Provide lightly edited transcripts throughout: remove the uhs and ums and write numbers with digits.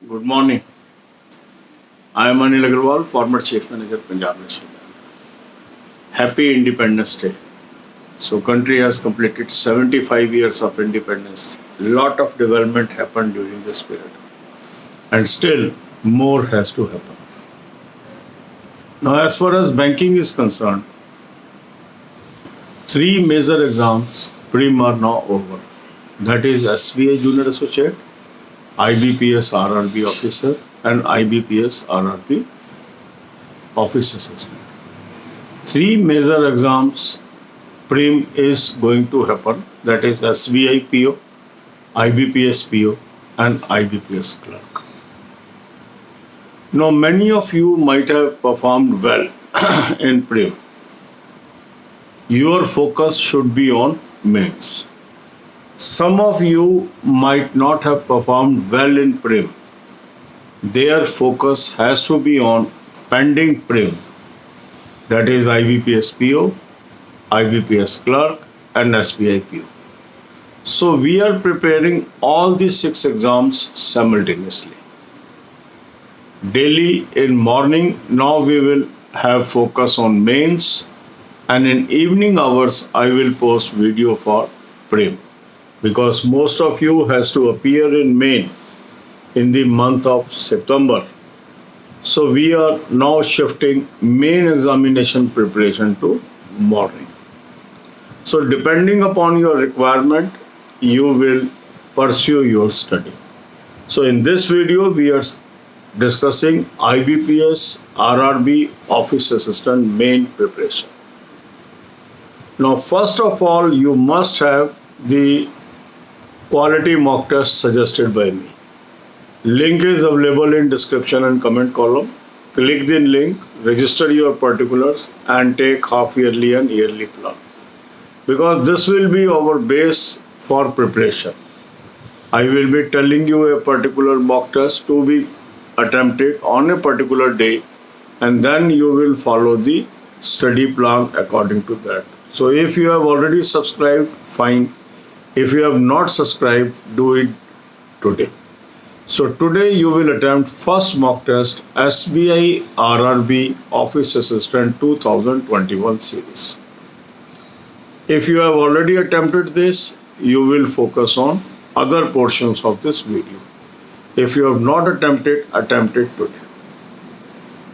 Good morning. I am Anil Agarwal, former Chief Manager, Punjab National Bank. Happy Independence Day. So, country has completed 75 years of independence. Lot of development happened during this period, and still more has to happen. Now, as far as banking is concerned, three major exams prim are now over. That is SBI Junior Associate, IBPS RRB Officer, and IBPS RRB Office Assistant. Three major exams prim is going to happen. That is SBI PO, IBPS PO, and IBPS Clerk. Now, many of you might have performed well in prim. Your focus should be on mains. Some of you might not have performed well in prim. Their focus has to be on pending prim. That is IBPS PO, IBPS Clerk, and SBI PO. So we are preparing all these 6 exams simultaneously. Daily in morning, now we will have focus on mains, and in evening hours I will post video for prim, because most of you has to appear in main in the month of September. So we are now shifting main examination preparation to morning. So depending upon your requirement, you will pursue your study. So in this video, we are discussing IBPS RRB Office Assistant main preparation. Now, first of all, you must have the quality mock test suggested by me. Link is available in description and comment column. Click the link, register your particulars, and take half yearly and yearly plan, because this will be our base for preparation. I will be telling you a particular mock test to be attempted on a particular day, and then you will follow the study plan according to that. So if you have already subscribed, fine. If you have not subscribed, do it today. So today you will attempt first mock test SBI RRB Office Assistant 2021 series. If you have already attempted this, you will focus on other portions of this video. If you have not attempted, attempt it today.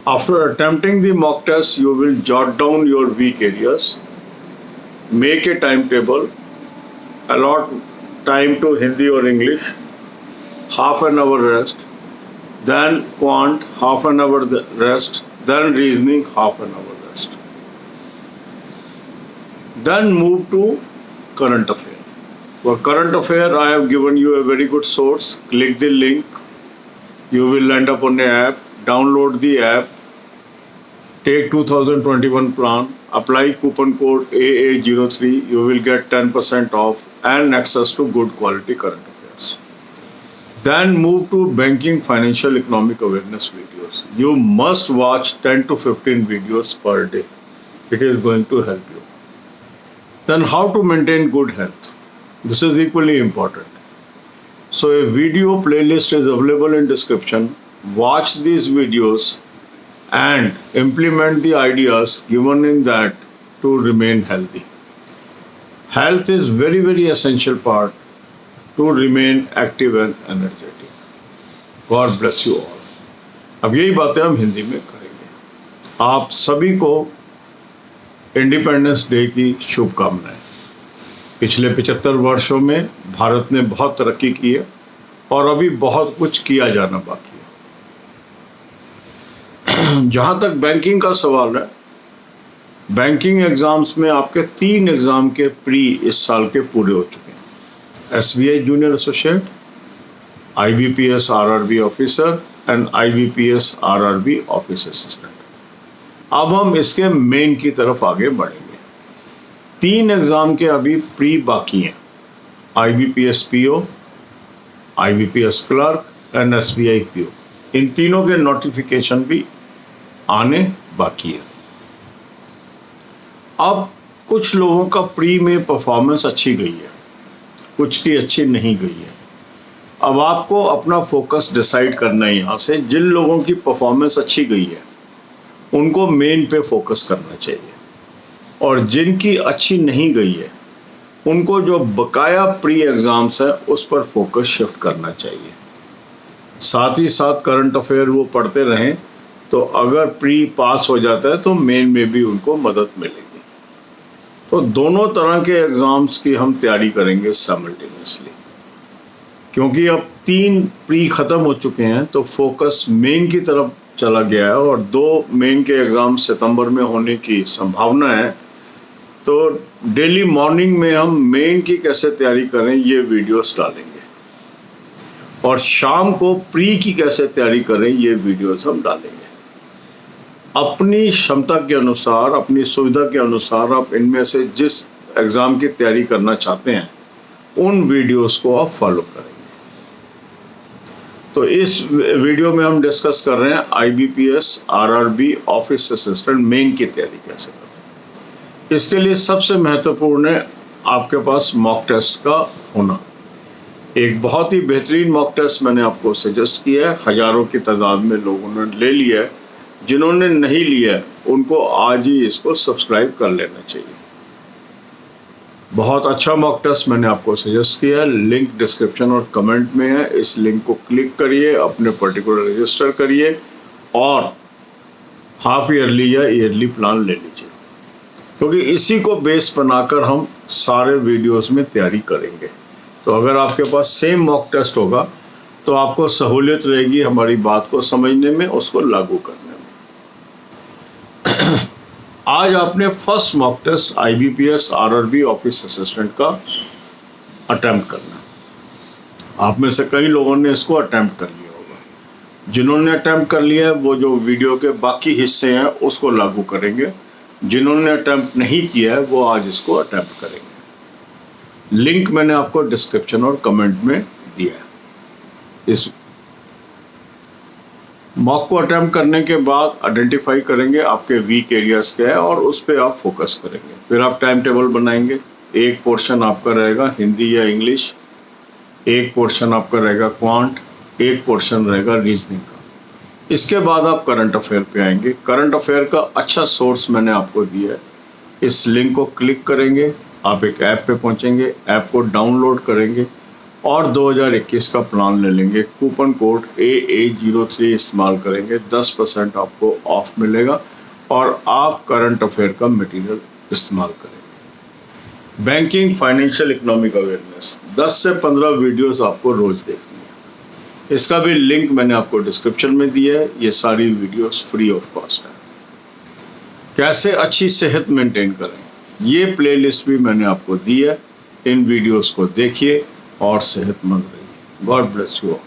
After attempting the mock test, you will jot down your weak areas, make a timetable, allot time to Hindi or English, half an hour rest, then quant, half an hour rest, then reasoning, half an hour rest. Then move to current affair. For current affair, I have given you a very good source. Click the link. You will end up on the app. Download the app. Take 2021 plan. Apply coupon code AA03. You will get 10% off and access to good quality current affairs. Then move to banking, financial, economic awareness videos. You must watch 10 to 15 videos per day. It is going to help you. Then how to maintain good health. This is equally important. So a video playlist is available in description. Watch these videos and implement the ideas given in that to remain healthy. Health is very, very essential part to remain active and energetic. God bless you all. अब यही बातें हम हिंदी में करेंगे. आप सभी को independence day की शुभकामनाएं. पिछले 75 वर्षों में भारत ने बहुत तरक्की की है और अभी बहुत कुछ किया जाना बाकी है. जहां तक बैंकिंग का सवाल है, बैंकिंग एग्जाम्स में आपके 3 एग्जाम के प्री इस साल के पूरे हो चुके हैं. SBI junior associate, IBPS RRB officer and IBPS RRB office assistant. अब हम इसके मेन की तरफ आगे बढ़ेंगे. 3 एग्जाम के अभी प्री बाकी हैं. IBPS PO, IBPS clerk and SBI PO. इन तीनों के नोटिफिकेशन भी आने बाकी है. अब कुछ लोगों का प्री में परफॉर्मेंस अच्छी गई है, कुछ की अच्छी नहीं गई है. अब आपको अपना फोकस डिसाइड करना है। यहाँ से जिन लोगों की परफॉर्मेंस अच्छी गई है उनको मेन पे फोकस करना चाहिए, और जिनकी अच्छी नहीं गई है उनको जो बकाया प्री एग्ज़ाम्स है उस पर फोकस शिफ्ट करना चाहिए। साथ ही साथ करंट अफेयर वो पढ़ते रहें, तो अगर प्री पास हो जाता है तो मेन में भी उनको मदद मिलेगी। तो दोनों तरह के एग्ज़ाम्स की हम तैयारी करेंगे साइमल्टेनियसली, क्योंकि अब 3 प्री ख़त्म हो चुके हैं तो फोकस मेन की तरफ चला गया है, और 2 मेन के एग्ज़ाम सितंबर में होने की संभावना है। तो डेली मॉर्निंग में हम मेन की कैसे तैयारी करें ये वीडियोस डालेंगे, और शाम को प्री की कैसे तैयारी करें ये वीडियोस हम डालेंगे। अपनी क्षमता के अनुसार, अपनी सुविधा के अनुसार आप इनमें से जिस एग्ज़ाम की तैयारी करना चाहते हैं उन वीडियोस को आप फॉलो करेंगे। तो इस वीडियो में हम डिस्कस कर रहे हैं IBPS RRB office assistant main की तैयारी कैसे करें। इसके लिए सबसे महत्वपूर्ण है आपके पास मॉक टेस्ट का होना। एक बहुत ही बेहतरीन मॉक टेस्ट मैंने आपको सजेस्ट किया है, हज़ारों की तादाद में लोगों ने ले लिया है। जिन्होंने नहीं लिया है उनको आज ही इसको सब्सक्राइब कर लेना चाहिए। बहुत अच्छा मॉक टेस्ट मैंने आपको सजेस्ट किया है, लिंक डिस्क्रिप्शन और कमेंट में है। इस लिंक को क्लिक करिए, अपने पर्टिकुलर रजिस्टर करिए और हाफ ईयरली या ईयरली प्लान ले लीजिए, क्योंकि इसी को बेस बनाकर हम सारे वीडियोस में तैयारी करेंगे। तो अगर आपके पास सेम मॉक टेस्ट होगा तो आपको सहूलियत रहेगी हमारी बात को समझने में, उसको लागू करने में। आज आपने first mock test IBPS RRB office assistant का अटेम्प्ट करना। आप में से कई लोगों ने इसको अटेम्प्ट कर लिया होगा। जिन्होंने अटेम्प्ट कर लिया है वो जो वीडियो के बाकी हिस्से हैं उसको लागू करेंगे। जिन्होंने अटेम्प्ट नहीं किया है वो आज इसको अटेम्प्ट करेंगे। लिंक मैंने आपको डिस्क्रिप्शन और कमेंट में दिया है। इस मॉक को अटेम्प्ट करने के बाद आइडेंटिफाई करेंगे आपके वीक एरियाज क्या है और उस पर आप फोकस करेंगे। फिर आप टाइम टेबल बनाएंगे। एक पोर्शन आपका रहेगा हिंदी या इंग्लिश, एक पोर्शन आपका रहेगा क्वांट, एक पोर्शन रहेगा रीजनिंग का। इसके बाद आप करंट अफेयर पे आएंगे। करंट अफेयर का अच्छा सोर्स मैंने आपको दिया है। इस लिंक को क्लिक करेंगे, आप एक ऐप पे पहुंचेंगे, ऐप को डाउनलोड करेंगे और 2021 का प्लान ले लेंगे। कूपन कोड AA03 इस्तेमाल करेंगे, 10% आपको ऑफ मिलेगा और आप करंट अफेयर का मटेरियल इस्तेमाल करेंगे। बैंकिंग, फाइनेंशियल, इकोनॉमिक अवेयरनेस 10 से 15 वीडियोस आपको रोज देखनी है। इसका भी लिंक मैंने आपको डिस्क्रिप्शन में दिया है। ये सारी वीडियोस फ्री ऑफ कॉस्ट है। कैसे अच्छी सेहत मेंटेन करें ये प्लेलिस्ट भी मैंने आपको दी है। इन वीडियोस को देखिए और सेहतमंद रहिए। God bless you all.